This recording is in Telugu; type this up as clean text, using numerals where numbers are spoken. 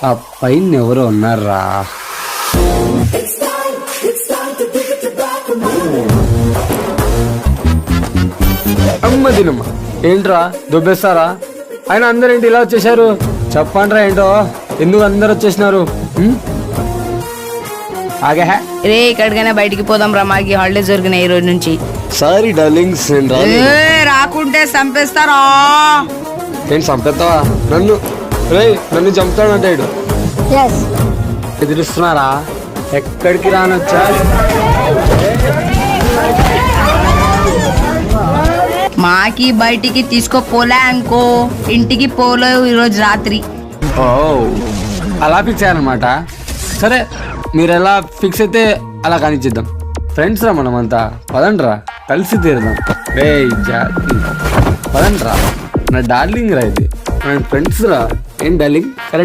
ఆ పైన ఎవరో ఉన్నారా? అమ్మ దినమ్మ, ఏంట్రా దుబ్బేస్తారా? ఆయన అందరేంటి ఇలా వచ్చేసారు? చెప్పండ్రా ఏంటో, ఎందుకు అందరు వచ్చేసినారు? ఆగే రే ఎక్కడికైనా బయటికి పోదాం రా, మాకి హాలిడేస్ దొరికినాయి ఈ రోజు నుంచి. సారీ డార్లింగ్స్, రాకుంటే చంపేస్తారా? నేను చంపేస్తావా నన్ను? నన్ను చంపుతాడంటాడు. ఎదురుస్తున్నారా? ఎక్కడికి రానొచ్చా? మాకి బయటికి తీసుకోపోలే అనుకో, ఇంటికి పోలేవు ఈరోజు రాత్రి. ఓ అలా ఫిక్స్ అయ్యారనమాట. సరే మీరు ఎలా ఫిక్స్ అయితే అలా కానిచ్చేద్దాం. ఫ్రెండ్స్ రా మనమంతా, పదండ్రా కలిసి తీరుదాం. రే జాతి పదండ్రా, నా డార్లింగ్ రా, ఇది మన ఫ్రెండ్స్ రా. ఏం డార్లింగ్ కరెక్ట్?